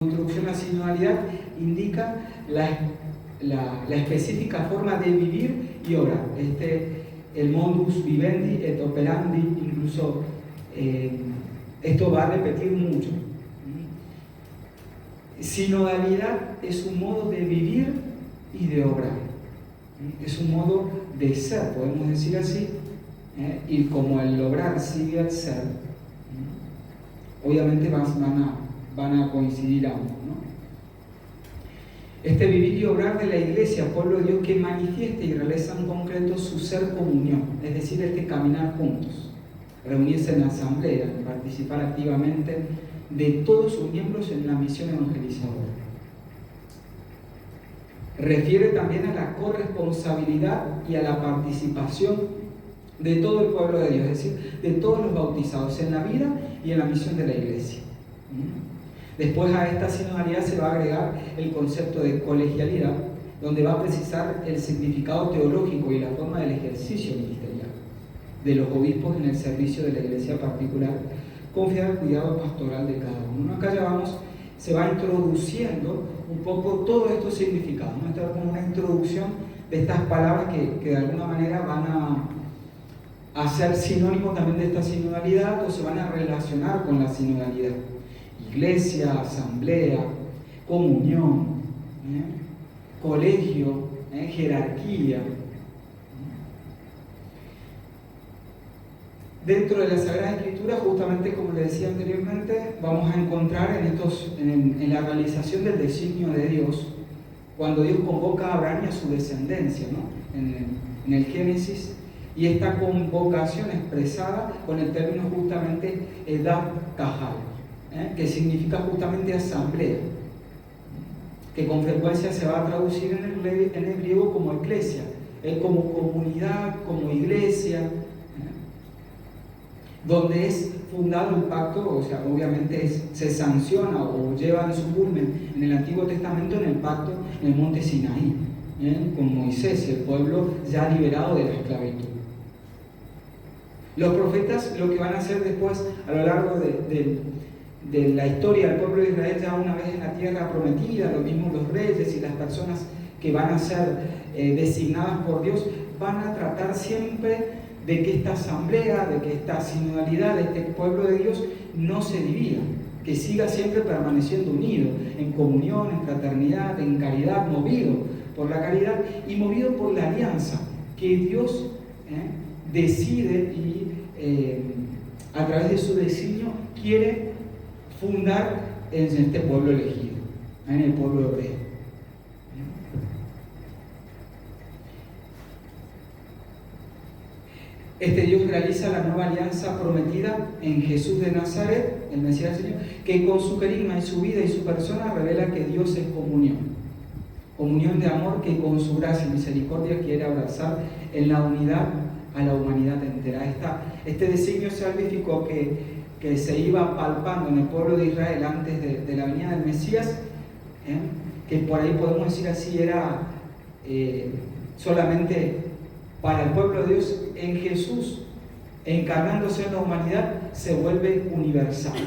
introducción a la sinodalidad indica la específica forma de vivir y obrar. El modus vivendi et operandi, incluso esto va a repetir mucho. Sinodalidad es un modo de vivir y de obrar. Es un modo de ser, podemos decir así, y como el obrar sigue al ser, obviamente van a coincidir ambos, ¿no? Este vivir y obrar de la Iglesia, pueblo de Dios, que manifiesta y realiza en concreto su ser comunión, es decir, caminar juntos, reunirse en asamblea, participar activamente de todos sus miembros en la misión evangelizadora. Refiere también a la corresponsabilidad y a la participación de todo el pueblo de Dios, es decir, de todos los bautizados en la vida y en la misión de la Iglesia. Después a esta sinodalidad se va a agregar el concepto de colegialidad, donde va a precisar el significado teológico y la forma del ejercicio ministerial de los obispos en el servicio de la Iglesia particular, confiar el cuidado pastoral de cada uno. Acá ya se va introduciendo un poco todos estos significados, ¿no? Esta es como una introducción de estas palabras que de alguna manera van a ser sinónimos también de esta sinodalidad o se van a relacionar con la sinodalidad. Iglesia, asamblea, comunión, colegio, jerarquía. Dentro de la Sagrada Escritura, justamente como les decía anteriormente, vamos a encontrar en la realización del designio de Dios, cuando Dios convoca a Abraham y a su descendencia, ¿no? En el Génesis, y esta convocación expresada con el término justamente Edad Kahal, que significa justamente asamblea, que con frecuencia se va a traducir en el griego como eclesia, como comunidad, como iglesia, donde es fundado el pacto, o sea, obviamente se sanciona o lleva en su culmen en el Antiguo Testamento en el pacto en el monte Sinaí, con Moisés y el pueblo ya liberado de la esclavitud. Los profetas lo que van a hacer después a lo largo de la historia del pueblo de Israel, ya una vez en la tierra prometida, lo mismo los reyes y las personas que van a ser designadas por Dios, van a tratar siempre de que esta asamblea, de que esta sinodalidad de este pueblo de Dios no se divida, que siga siempre permaneciendo unido, en comunión, en fraternidad, en caridad, movido por la caridad y movido por la alianza que Dios decide y a través de su designio quiere fundar en este pueblo elegido, en el pueblo hebreo. Este Dios realiza la nueva alianza prometida en Jesús de Nazaret, el Mesías del Señor, que con su carisma y su vida y su persona revela que Dios es comunión de amor que con su gracia y misericordia quiere abrazar en la unidad a la humanidad entera. Este designio salvífico que se iba palpando en el pueblo de Israel antes de la venida del Mesías, que por ahí podemos decir así, era solamente para el pueblo de Dios, en Jesús, encarnándose en la humanidad, se vuelve universal.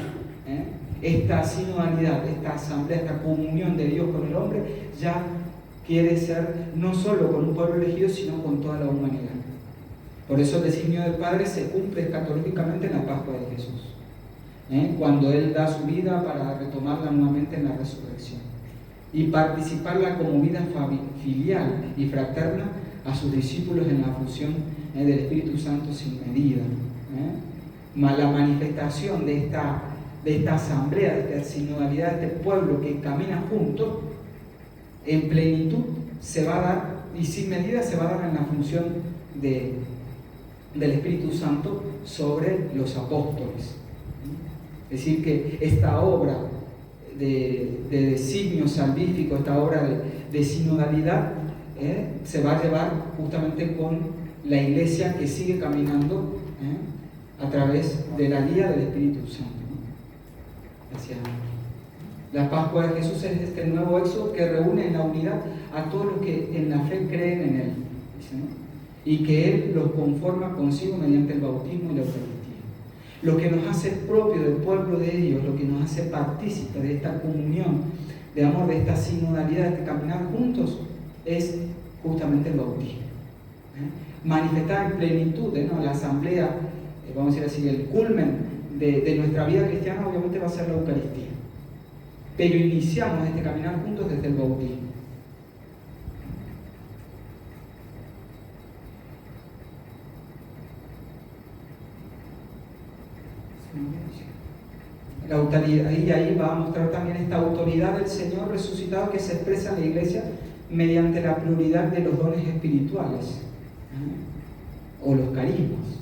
Esta sinodalidad, esta asamblea, esta comunión de Dios con el hombre, ya quiere ser no solo con un pueblo elegido, sino con toda la humanidad. Por eso el designio del Padre se cumple escatológicamente en la Pascua de Jesús, cuando Él da su vida para retomarla nuevamente en la resurrección y participarla como vida filial y fraterna a sus discípulos en la fusión del Espíritu Santo sin medida. La manifestación de esta asamblea, de esta sinodalidad, de este pueblo que camina juntos, en plenitud se va a dar, y sin medida se va a dar en la función del Espíritu Santo sobre los apóstoles. Es decir, que esta obra de designio salvífico, esta obra de sinodalidad, se va a llevar justamente con la Iglesia que sigue caminando a través de la guía del Espíritu Santo. Gracias. La Pascua de Jesús es este nuevo éxodo que reúne en la unidad a todos los que en la fe creen en Él, ¿sí? Y que Él los conforma consigo mediante el bautismo y la Eucaristía. lo que nos hace propio del pueblo de Dios, lo que nos hace partícipe de esta comunión, de amor, de esta sinodalidad, de caminar juntos, es justamente el bautismo. Manifestar en plenitud, la asamblea, vamos a decir así, el culmen de nuestra vida cristiana obviamente va a ser la Eucaristía. Pero iniciamos este caminar juntos desde el bautismo. La autoridad, y ahí va a mostrar también esta autoridad del Señor resucitado que se expresa en la Iglesia mediante la pluralidad de los dones espirituales, o los carismas,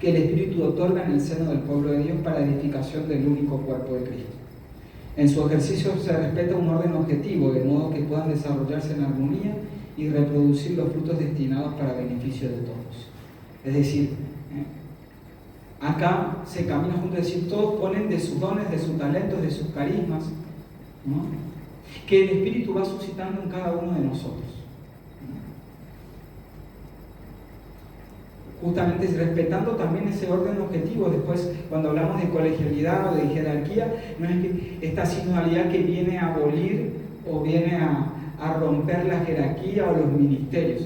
que el Espíritu otorga en el seno del pueblo de Dios para edificación del único cuerpo de Cristo. En su ejercicio se respeta un orden objetivo, de modo que puedan desarrollarse en armonía y reproducir los frutos destinados para beneficio de todos. Es decir, acá se camina juntos, es decir, todos ponen de sus dones, de sus talentos, de sus carismas, ¿no?, que el Espíritu va suscitando en cada uno de nosotros. Justamente respetando también ese orden objetivo. Después, cuando hablamos de colegialidad o de jerarquía, no es que esta sinodalidad que viene a abolir o viene a romper la jerarquía o los ministerios,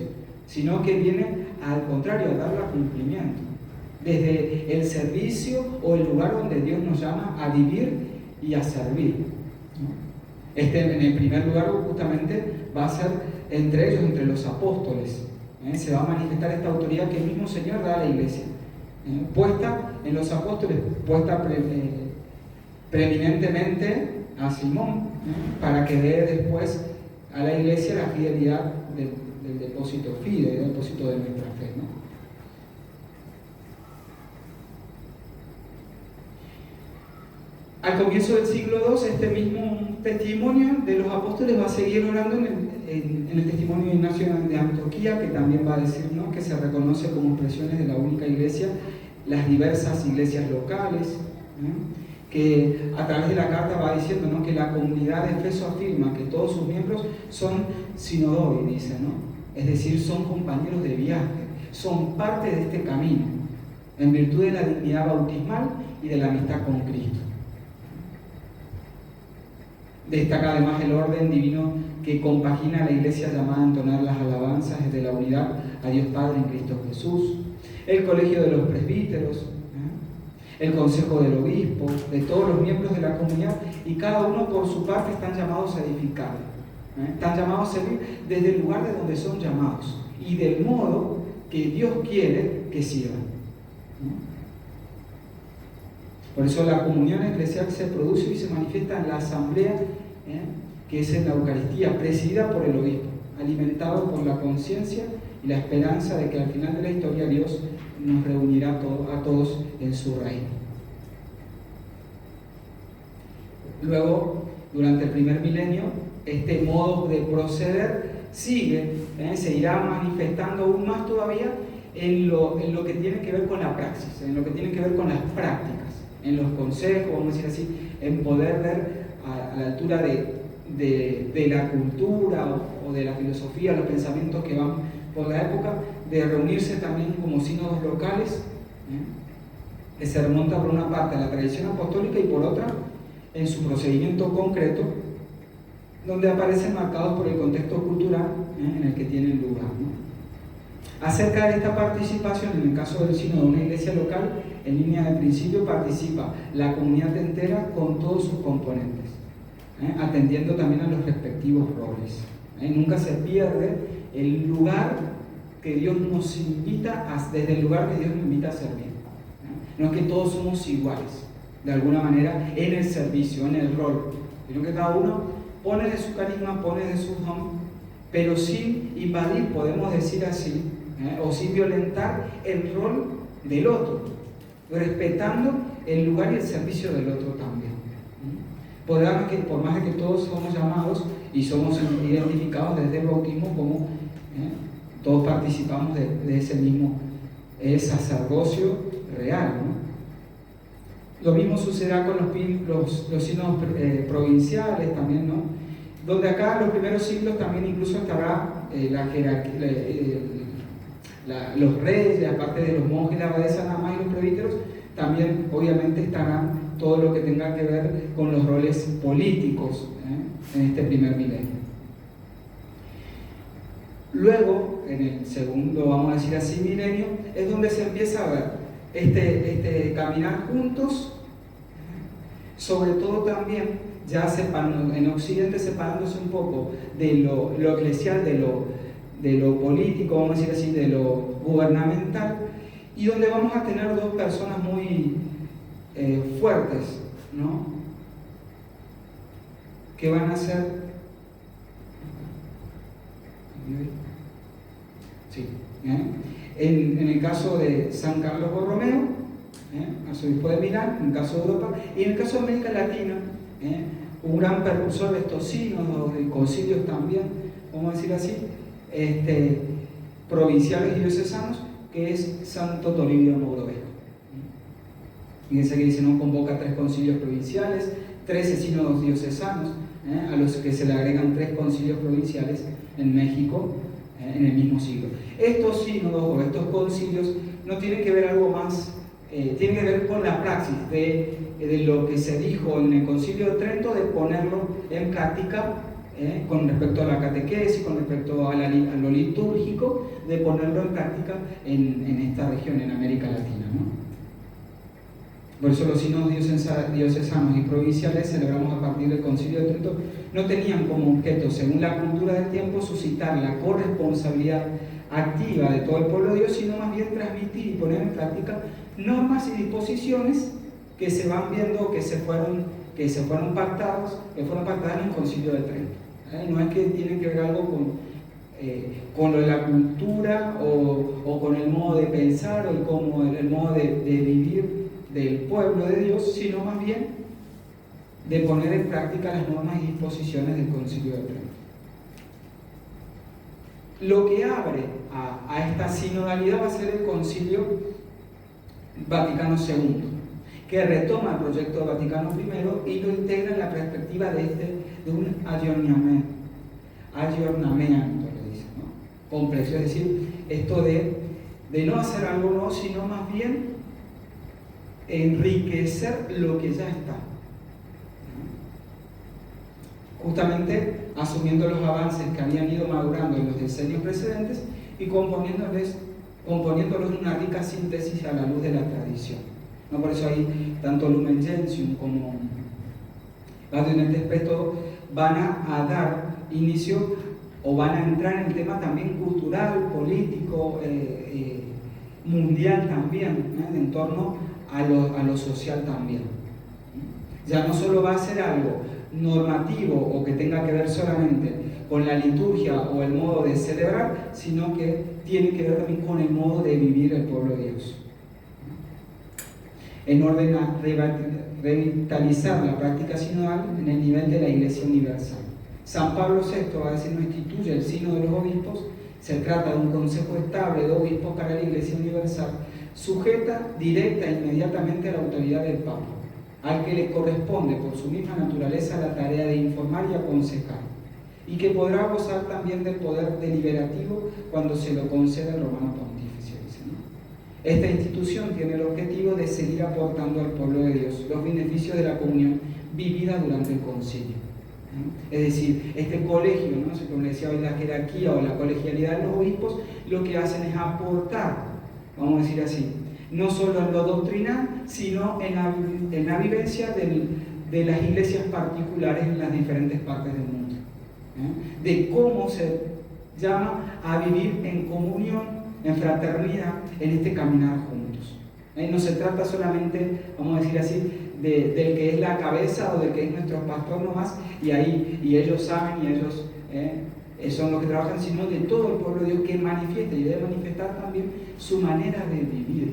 sino que viene al contrario, a darle cumplimiento. Desde el servicio o el lugar donde Dios nos llama a vivir y a servir, ¿no? En el primer lugar justamente va a ser entre ellos, entre los apóstoles. Se va a manifestar esta autoridad que el mismo Señor da a la Iglesia, puesta en los apóstoles, puesta preeminentemente a Simón, para que dé después a la Iglesia la fidelidad del depósito fide, del depósito de nuestra fe, ¿no? Al comienzo del siglo II, este mismo testimonio de los apóstoles va a seguir orando en el testimonio de Ignacio de Antioquía, que también va a decir, ¿no?, que se reconoce como expresiones de la única iglesia, las diversas iglesias locales, ¿no?, que a través de la carta va diciendo, ¿no?, que la comunidad de Efeso afirma que todos sus miembros son sinodoi, dice, ¿no?, es decir, son compañeros de viaje, son parte de este camino, en virtud de la dignidad bautismal y de la amistad con Cristo. Destaca además el orden divino que compagina a la Iglesia llamada a entonar las alabanzas desde la unidad a Dios Padre en Cristo Jesús, el colegio de los presbíteros, el consejo del obispo, de todos los miembros de la comunidad, y cada uno por su parte están llamados a edificar, están llamados a servir desde el lugar de donde son llamados y del modo que Dios quiere que sirvan. Por eso la comunión eclesial se produce y se manifiesta en la asamblea, que es en la Eucaristía, presidida por el obispo, alimentado por la conciencia y la esperanza de que al final de la historia Dios nos reunirá a todos en su reino. Luego, durante el primer milenio, este modo de proceder sigue, se irá manifestando aún más todavía en lo que tiene que ver con la praxis, en lo que tiene que ver con las prácticas, en los consejos, vamos a decir así, en poder ver a la altura de la cultura o de la filosofía, los pensamientos que van por la época, de reunirse también como sínodos locales, que se remonta por una parte a la tradición apostólica y por otra en su procedimiento concreto, donde aparecen marcados por el contexto cultural en el que tienen lugar, ¿no? Acerca de esta participación, en el caso del sínodo de una iglesia local, en línea de principio participa la comunidad entera con todos sus componentes, atendiendo también a los respectivos roles. Nunca se pierde el lugar que Dios nos invita, desde el lugar que Dios nos invita a servir. No es que todos somos iguales, de alguna manera, en el servicio, en el rol, sino que cada uno pone de su carisma, pone de su don, pero sin invadir, podemos decir así, o sin violentar el rol del otro, respetando el lugar y el servicio del otro también. Por más de que todos somos llamados y somos identificados desde el bautismo como todos participamos de ese mismo sacerdocio real, ¿no? Lo mismo sucederá con los sínodos provinciales también, ¿no? Donde acá en los primeros siglos también incluso estará la jerarquía, los reyes, aparte de los monjes, la abadesa nada más y los presbíteros, también obviamente estará todo lo que tenga que ver con los roles políticos en este primer milenio. Luego, en el segundo, vamos a decir así, milenio, es donde se empieza a ver este caminar juntos, sobre todo también ya en Occidente separándose un poco de lo eclesial, de lo político, vamos a decir así, de lo gubernamental, y donde vamos a tener dos personas muy fuertes, ¿no? Que van a ser... Sí, en el caso de San Carlos Borromeo, arzobispo de Milán, en el caso de Europa, y en el caso de América Latina, un gran precursor de estos sínodos, de concilios también, vamos a decir así, provinciales y diocesanos, que es Santo Toribio Mogrovejo. Fíjense que dice, no convoca 3 concilios provinciales, 13 sínodos diocesanos, a los que se le agregan 3 concilios provinciales en México en el mismo siglo. Estos sínodos o estos concilios no tienen que ver algo más, tienen que ver con la praxis de lo que se dijo en el Concilio de Trento, de ponerlo en práctica con respecto a la catequesis, con respecto a lo litúrgico, de ponerlo en práctica en esta región, en América Latina, ¿no? Por eso los sínodos diocesanos y provinciales celebramos a partir del Concilio de Trento no tenían como objeto, según la cultura del tiempo, suscitar la corresponsabilidad activa de todo el pueblo de Dios, sino más bien transmitir y poner en práctica normas y disposiciones que se van viendo, que fueron pactadas en el Concilio de Trento. No es que tienen que ver algo con lo de la cultura o con el modo de pensar o el modo de vivir del pueblo de Dios, sino más bien de poner en práctica las normas y disposiciones del Concilio de Trento. Lo que abre a esta sinodalidad va a ser el Concilio Vaticano II, que retoma el proyecto de Vaticano I y lo integra en la perspectiva de un ayornamiento, le dicen, ¿no? Complejo, es decir, esto de no hacer algo nuevo, sino más bien enriquecer lo que ya está, justamente asumiendo los avances que habían ido madurando en los decenios precedentes y componiéndolos en una rica síntesis a la luz de la tradición, ¿no? Por eso ahí tanto Lumen Gentium como Gaudium et Spes van a dar inicio o van a entrar en el tema también cultural, político, mundial también, en torno a lo social también. Ya no solo va a ser algo normativo o que tenga que ver solamente con la liturgia o el modo de celebrar, sino que tiene que ver también con el modo de vivir el pueblo de Dios, en orden a revitalizar la práctica sinodal en el nivel de la Iglesia Universal. San Pablo VI va a decir, no instituye el sínodo de los obispos, se trata de un consejo estable de obispos para la Iglesia Universal, sujeta directa e inmediatamente a la autoridad del Papa, al que le corresponde por su misma naturaleza la tarea de informar y aconsejar, y que podrá gozar también del poder deliberativo cuando se lo conceda el Romano Pontífice, dice, ¿no? Esta institución tiene el objetivo de seguir aportando al pueblo de Dios los beneficios de la comunión vivida durante el concilio, ¿no? Es decir, este colegio, ¿no? Como decía hoy, la jerarquía o la colegialidad de los obispos, lo que hacen es aportar, vamos a decir así, no solo en lo doctrinal, sino en la vivencia de las iglesias particulares en las diferentes partes del mundo, de cómo se llama a vivir en comunión, en fraternidad, en este caminar juntos. No se trata solamente, vamos a decir así, del que es la cabeza o del que es nuestro pastor nomás, y ellos saben y ellos son los que trabajan, sino de todo el pueblo de Dios que manifiesta y debe manifestar también su manera de vivir,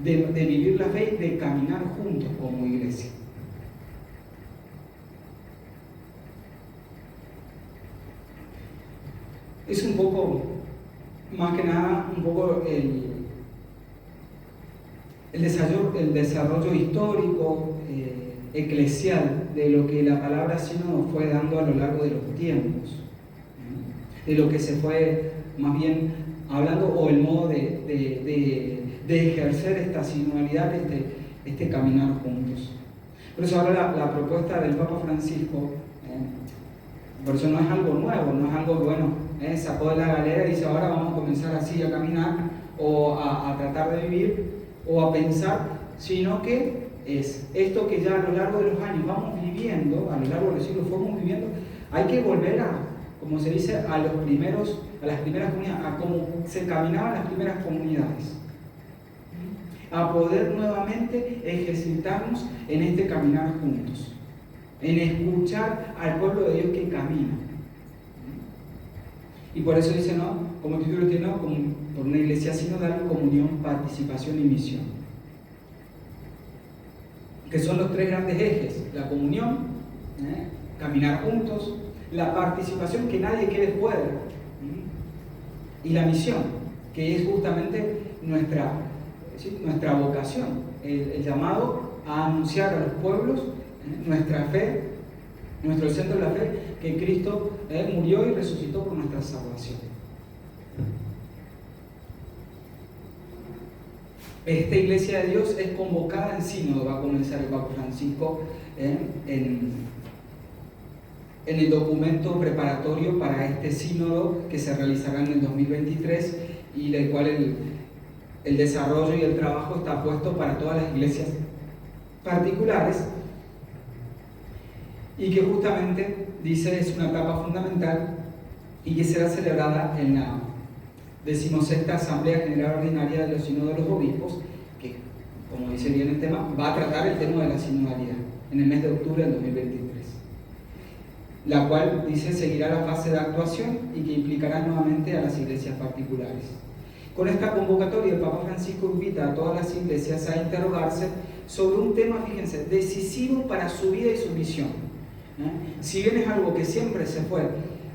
de vivir la fe y de caminar juntos como iglesia. Es un poco, más que nada, un poco el desarrollo histórico, eclesial, de lo que la palabra sínodo fue dando a lo largo de los tiempos, de lo que se fue más bien hablando, o el modo de de ejercer esta sinodalidad, este caminar juntos. Por eso ahora la propuesta del Papa Francisco, por eso no es algo nuevo, no es algo bueno, sacó de la galera y dice ahora vamos a comenzar así a caminar o a tratar de vivir o a pensar, sino que es esto que ya a lo largo de los años vamos viviendo, a lo largo de los siglos fuimos viviendo, hay que volver a, como se dice, a las primeras comunidades, a cómo se caminaban las primeras comunidades, a poder nuevamente ejercitarnos en este caminar juntos, en escuchar al pueblo de Dios que camina. Y por eso dice, ¿no? Como título tiene, ¿no? Por una iglesia sinodal, comunión, participación y misión. Que son los tres grandes ejes: la comunión, caminar juntos, la participación, que nadie quede fuera, y la misión, que es justamente nuestra vocación, el llamado a anunciar a los pueblos nuestra fe, nuestro centro de la fe, que Cristo murió y resucitó por nuestra salvación. Esta iglesia de Dios es convocada en sínodo, va a comenzar el Papa Francisco en el documento preparatorio para este sínodo que se realizará en el 2023 y del cual el desarrollo y el trabajo está puesto para todas las iglesias particulares, y que justamente dice es una etapa fundamental y que será celebrada en la 16ª Asamblea General Ordinaria de los Sínodos de los Obispos, que, como dice bien el tema, va a tratar el tema de la sinodalidad en el mes de octubre del 2023, la cual dice seguirá la fase de actuación y que implicará nuevamente a las iglesias particulares. Con esta convocatoria el Papa Francisco invita a todas las iglesias a interrogarse sobre un tema, fíjense, decisivo para su vida y su misión. Si bien es algo que siempre se fue,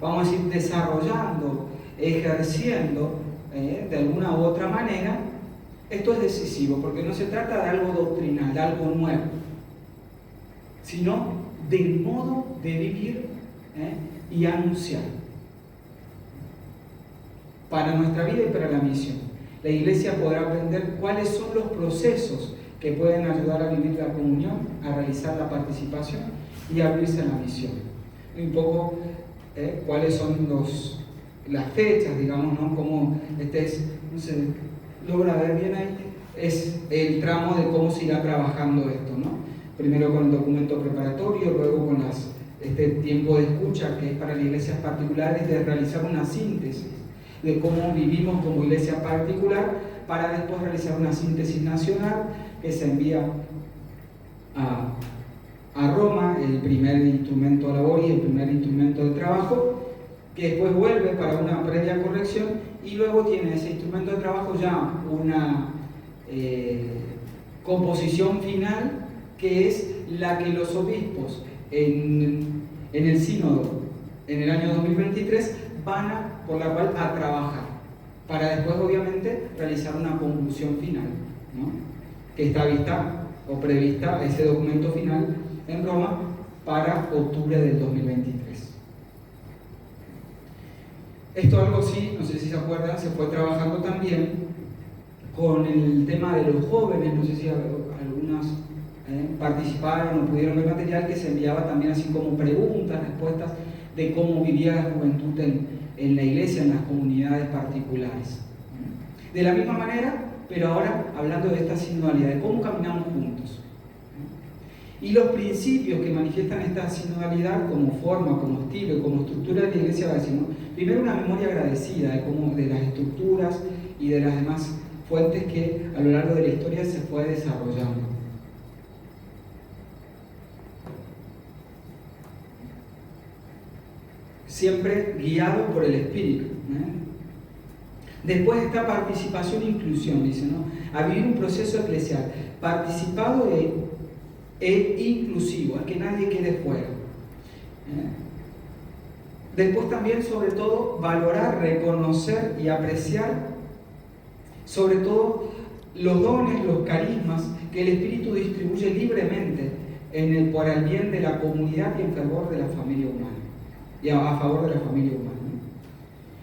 vamos a decir, desarrollando, ejerciendo de alguna u otra manera, esto es decisivo, porque no se trata de algo doctrinal, de algo nuevo, sino del modo de vivir y anunciar para nuestra vida y para la misión. La iglesia podrá aprender cuáles son los procesos que pueden ayudar a vivir la comunión, a realizar la participación y a abrirse a la misión. Un poco cuáles son las fechas, digamos, ¿no? Como no se logra ver bien ahí, es el tramo de cómo se irá trabajando esto, ¿no? Primero con el documento preparatorio, luego con este tiempo de escucha que es para las iglesias particulares, de realizar una síntesis de cómo vivimos como iglesia particular, para después realizar una síntesis nacional que se envía a Roma, el primer instrumento de labor y el primer instrumento de trabajo, que después vuelve para una previa corrección y luego tiene ese instrumento de trabajo ya una composición final, que es la que los obispos en el sínodo en el año 2023 por la cual a trabajar, para después obviamente realizar una conclusión final, ¿no? Que está vista o prevista ese documento final en Roma para octubre del 2023. Esto algo sí, no sé si se acuerdan, se fue trabajando también con el tema de los jóvenes, no sé si algunas participaron o pudieron ver material que se enviaba también así como preguntas, respuestas de cómo vivía la juventud en la iglesia, en las comunidades particulares. De la misma manera, pero ahora hablando de esta sinodalidad, de cómo caminamos juntos. Y los principios que manifiestan esta sinodalidad como forma, como estilo y como estructura de la iglesia, va a decir, ¿no? Primero, una memoria agradecida de las estructuras y de las demás fuentes que a lo largo de la historia se fue desarrollando. Siempre guiado por el Espíritu. Después está participación e inclusión, dice, ¿no? A vivir un proceso eclesial participado e inclusivo, a que nadie quede fuera. Después también, sobre todo, valorar, reconocer y apreciar, sobre todo, los dones, los carismas que el Espíritu distribuye libremente por el bien de la comunidad y en favor de la familia humana. Y a favor de la familia humana.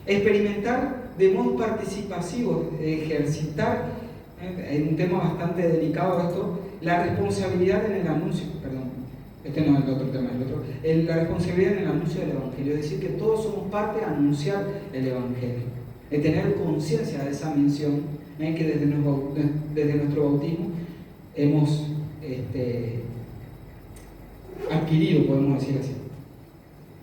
Experimentar de modo participativo, ejercitar Es un tema bastante delicado esto, la responsabilidad en el anuncio, perdón, este no es el otro tema, la responsabilidad en el anuncio del Evangelio, es decir, que todos somos parte de anunciar el Evangelio, de tener conciencia de esa misión que desde nuestro bautismo hemos adquirido, podemos decir así.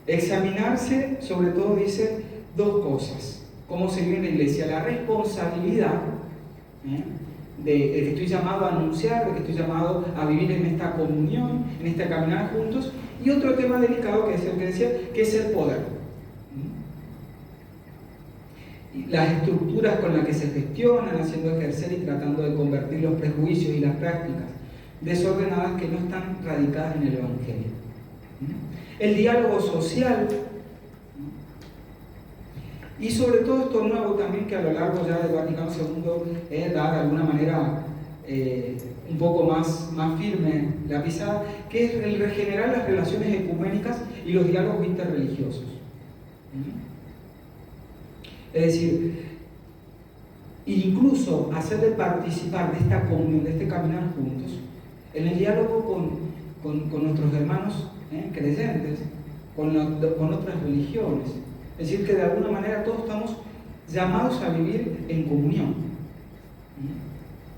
Examinarse, sobre todo, dice dos cosas: cómo se vive en la iglesia, la responsabilidad de que estoy llamado a anunciar, de que estoy llamado a vivir en esta comunión, en esta caminar juntos, y otro tema delicado que es el que decía, que es el poder. Y las estructuras con las que se gestionan, haciendo ejercer y tratando de convertir los prejuicios y las prácticas desordenadas que no están radicadas en el Evangelio. El diálogo social, y sobre todo esto nuevo también que a lo largo ya del Vaticano II da de alguna manera un poco más firme la pisada, que es el regenerar las relaciones ecuménicas y los diálogos interreligiosos. Es decir, incluso hacerle participar de esta comunión, de este caminar juntos, en el diálogo con nuestros hermanos creyentes, con otras religiones. Es decir, que de alguna manera todos estamos llamados a vivir en comunión,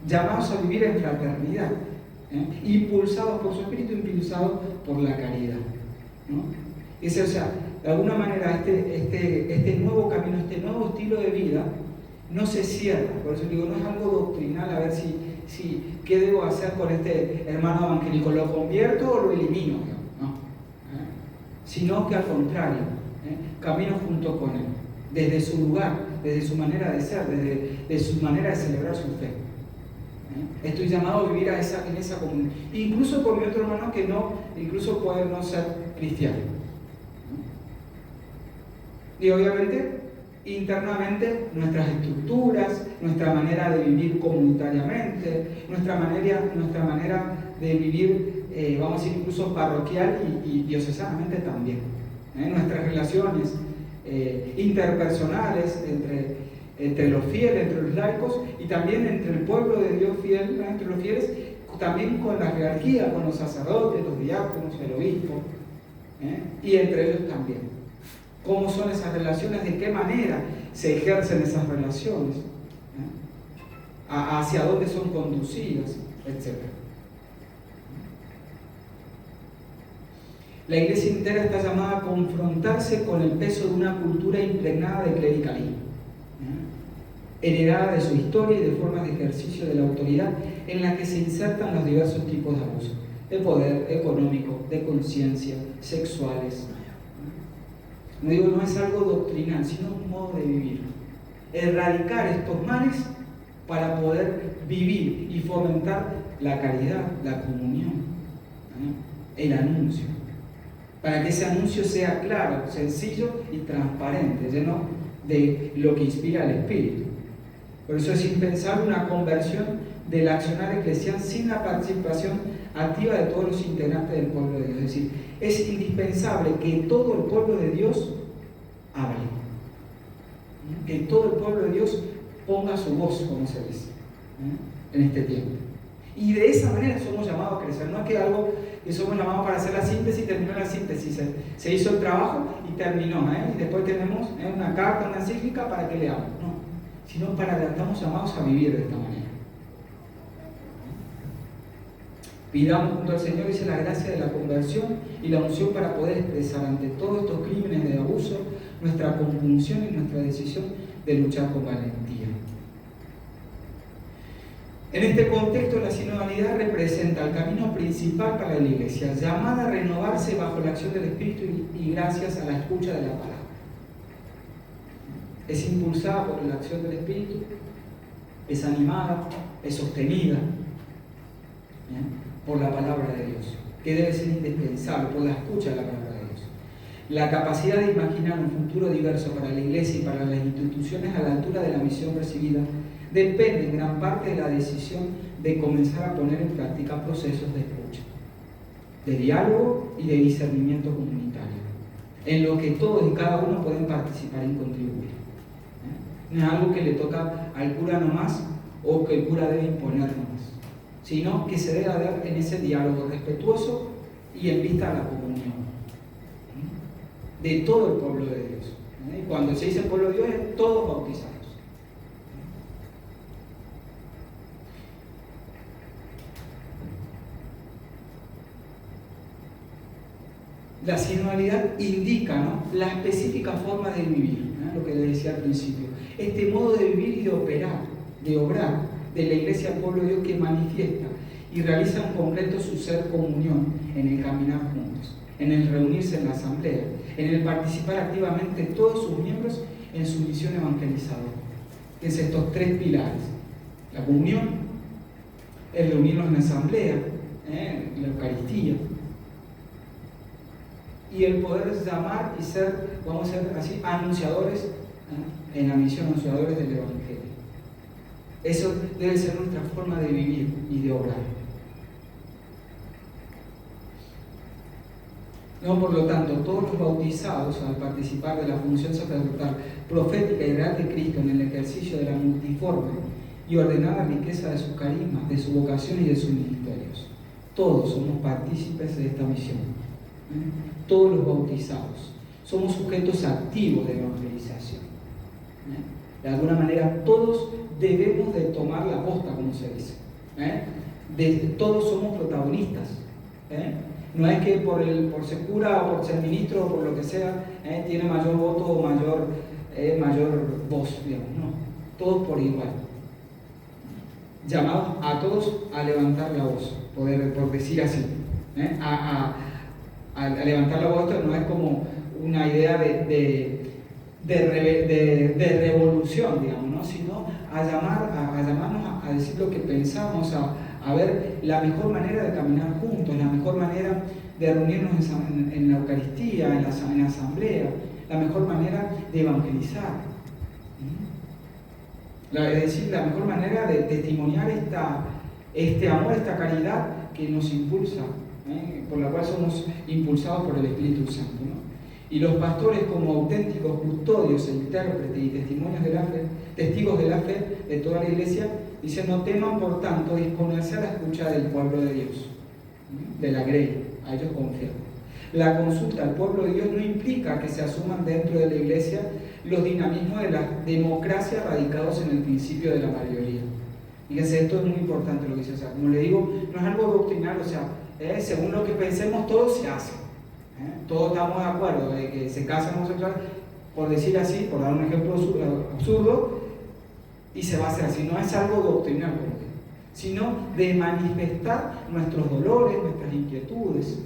llamados a vivir en fraternidad, impulsados por su espíritu, impulsados por la caridad, ¿no? O sea, de alguna manera este nuevo camino, este nuevo estilo de vida no se cierra. Por eso digo, no es algo doctrinal, a ver qué debo hacer con este hermano evangélico, ¿lo convierto o lo elimino? No. Sino que al contrario, camino junto con él, desde su lugar, desde su manera de ser, desde su manera de celebrar su fe. Estoy llamado a vivir en esa comunión, incluso con mi otro hermano que incluso puede no ser cristiano. Y obviamente, internamente, nuestras estructuras, nuestra manera de vivir comunitariamente, nuestra manera de vivir, vamos a decir, incluso parroquial y diocesanamente también. Nuestras relaciones interpersonales entre los fieles, entre los laicos, y también entre el pueblo de Dios fiel, entre los fieles, también con la jerarquía, con los sacerdotes, los diáconos, el obispo, y entre ellos también. ¿Cómo son esas relaciones? ¿De qué manera se ejercen esas relaciones? ¿Hacia dónde son conducidas? Etcétera. La iglesia entera está llamada a confrontarse con el peso de una cultura impregnada de clericalismo, heredada de su historia y de formas de ejercicio de la autoridad en la que se insertan los diversos tipos de abusos, de poder económico, de conciencia, sexuales. No digo, no es algo doctrinal, sino un modo de vivir. Erradicar estos males para poder vivir y fomentar la caridad, la comunión, el anuncio. Para que ese anuncio sea claro, sencillo y transparente, lleno de lo que inspira al Espíritu. Por eso es impensable una conversión del accionar eclesial sin la participación activa de todos los integrantes del pueblo de Dios. Es decir, es indispensable que todo el pueblo de Dios hable, que todo el pueblo de Dios ponga su voz, como se dice, en este tiempo. Y de esa manera somos llamados a crecer. No es que algo que somos llamados para hacer la síntesis, terminó la síntesis, se hizo el trabajo y terminó, y después tenemos una carta, una encíclica para que leamos, no, sino para que estamos llamados a vivir de esta manera. Pidamos junto al Señor, dice, la gracia de la conversión y la unción para poder expresar ante todos estos crímenes de abuso nuestra compunción y nuestra decisión de luchar con valentía. En este contexto, la sinodalidad representa el camino principal para la Iglesia, llamada a renovarse bajo la acción del Espíritu y gracias a la escucha de la palabra. Es impulsada por la acción del Espíritu, es animada, es sostenida por la palabra de Dios, que debe ser indispensable, por la escucha de la palabra de Dios. La capacidad de imaginar un futuro diverso para la Iglesia y para las instituciones a la altura de la misión recibida depende en gran parte de la decisión de comenzar a poner en práctica procesos de escucha, de diálogo y de discernimiento comunitario, en lo que todos y cada uno pueden participar y contribuir. No es algo que le toca al cura nomás, o que el cura debe imponernos, sino que se debe dar en ese diálogo respetuoso y en vista a la comunión de todo el pueblo de Dios. Y cuando se dice pueblo de Dios, es todos bautizados. La sinodalidad indica, ¿no?, la específica forma de vivir, ¿no?, lo que les decía al principio. Este modo de vivir y de operar, de obrar de la Iglesia al pueblo de Dios que manifiesta y realiza en concreto su ser comunión en el caminar juntos, en el reunirse en la asamblea, en el participar activamente todos sus miembros en su misión evangelizadora. Es estos tres pilares: la comunión, el reunirnos en la asamblea, la Eucaristía, y el poder llamar y ser, vamos a ser así, anunciadores en la misión, anunciadores del Evangelio. Eso debe ser nuestra forma de vivir y de obrar. No, por lo tanto, todos los bautizados, al participar de la función sacerdotal, profética y real de Cristo en el ejercicio de la multiforme y ordenada riqueza de sus carismas, de su vocación y de sus ministerios, todos somos partícipes de esta misión. Todos los bautizados somos sujetos activos de evangelización. De alguna manera, todos debemos de tomar la posta, como se dice. Todos somos protagonistas. No es que por ser cura o por ser ministro o por lo que sea, tiene mayor voto o mayor voz, digamos. No, todos por igual. Llamados a todos a levantar la voz, por decir así. A levantar la voz no es como una idea de revolución, digamos, ¿no?, sino a llamarnos a decir lo que pensamos, a ver la mejor manera de caminar juntos, la mejor manera de reunirnos en la Eucaristía, en la asamblea, la mejor manera de evangelizar. Es decir, la mejor manera de testimoniar este amor, esta caridad que nos impulsa, por la cual somos impulsados por el Espíritu Santo, ¿no? Y los pastores, como auténticos custodios e intérpretes y testigos de la fe de toda la Iglesia, dicen: no teman, por tanto, disponerse a la escucha del pueblo de Dios, de la grey, a ellos confían. La consulta al pueblo de Dios no implica que se asuman dentro de la Iglesia los dinamismos de la democracia radicados en el principio de la mayoría. Fíjense, esto es muy importante lo que dice. O sea, como le digo, no es algo doctrinal, o sea, según lo que pensemos, todo se hace. Todos estamos de acuerdo de que se casan homosexuales, por decir así, por dar un ejemplo absurdo, y se va a hacer así. No es algo doctrinal, sino de manifestar nuestros dolores, nuestras inquietudes,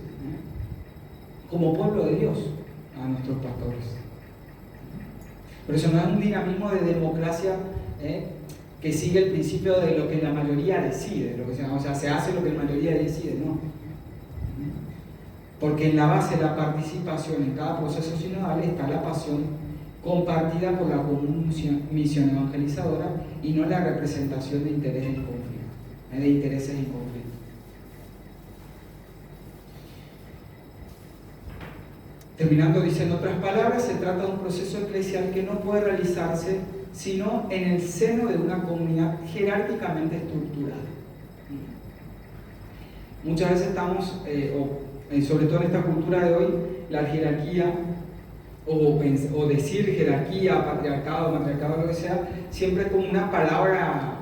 como pueblo de Dios, a nuestros pastores. Pero eso no es un dinamismo de democracia que sigue el principio de lo que la mayoría decide, o sea, se hace lo que la mayoría decide, no. Porque en la base de la participación en cada proceso sinodal está la pasión compartida por la común misión evangelizadora y no la representación de intereses en conflicto. Terminando, dice: en otras palabras, se trata de un proceso eclesial que no puede realizarse sino en el seno de una comunidad jerárquicamente estructurada. Muchas veces estamos, sobre todo en esta cultura de hoy, la jerarquía, o decir jerarquía, patriarcado, matriarcado, lo que sea, siempre es como una palabra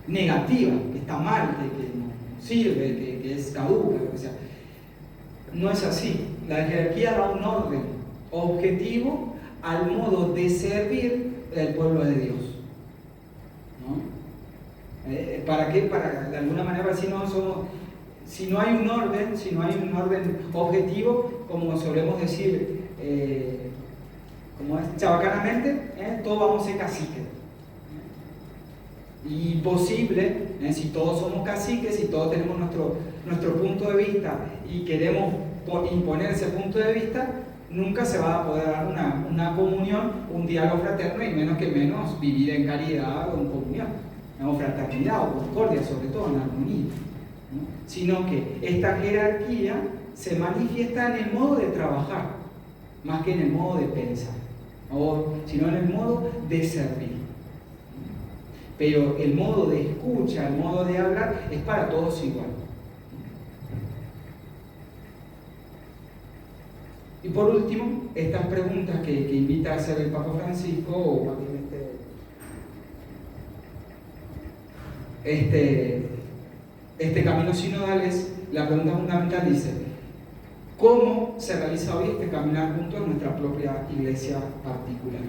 negativa, que está mal, que no sirve, que es caduca, lo que sea. No es así. La jerarquía da un orden objetivo al modo de servir del pueblo de Dios, ¿no? ¿Para qué? Para, de alguna manera, si no hay un orden objetivo, como solemos decir, como es chabacanamente, todos vamos a ser caciques. Imposible, si todos somos caciques, si todos tenemos nuestro punto de vista y queremos imponer ese punto de vista, nunca se va a poder dar una comunión, un diálogo fraterno, y menos vivir en caridad o en comunión, en fraternidad o concordia, sobre todo en armonía, ¿no? Sino que esta jerarquía se manifiesta en el modo de trabajar, más que en el modo de pensar, sino en el modo de servir. pero el modo de escucha, el modo de hablar es para todos igual. Y por último, estas preguntas que invita a hacer el Papa Francisco, o más bien este camino sinodal, es la pregunta fundamental, dice: ¿cómo se realiza hoy este caminar junto a nuestra propia iglesia particular?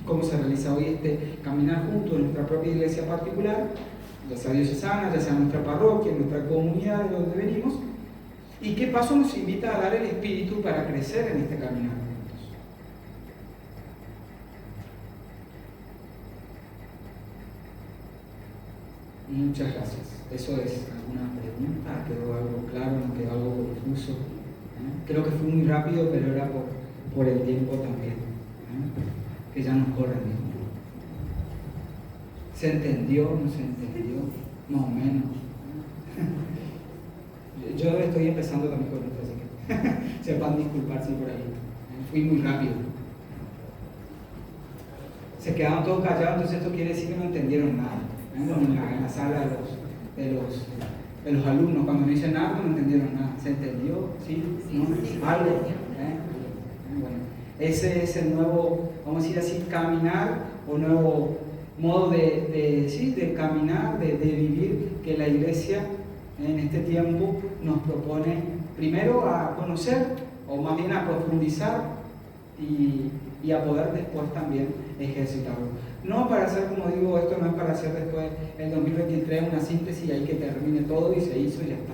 ¿Cómo se realiza hoy este caminar junto a nuestra propia iglesia particular, ya sea diocesana, ya sea nuestra parroquia, nuestra comunidad de donde venimos? ¿Y qué paso nos invita a dar el Espíritu para crecer en este caminar juntos? Muchas gracias. Eso es. ¿Alguna pregunta? ¿Quedó algo claro? ¿No quedó algo confuso? Creo que fue muy rápido, pero era por el tiempo también, que ya nos corre el mismo. ¿Se entendió? ¿No se entendió? Más o menos. Yo estoy empezando también con esto, así que sepan disculpar si por ahí fui muy rápido. Se quedaron todos callados, entonces esto quiere decir que no entendieron nada. En la sala de los alumnos, cuando no dicen nada, no entendieron nada. ¿Se entendió? ¿Sí? ¿No? ¿Algo? Bueno, ese es el nuevo, vamos a decir así, caminar, o nuevo modo de caminar, de vivir, que la Iglesia en este tiempo nos propone primero a conocer, o más bien a profundizar y a poder después también ejercitarlo. No para hacer, como digo, esto no es para hacer después el 2023 una síntesis y ahí que termine todo y se hizo y ya está,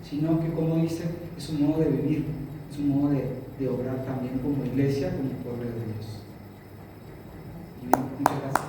sino que, como dice, es un modo de vivir, es un modo de obrar también como iglesia, como pueblo de Dios. Y bien, muchas gracias.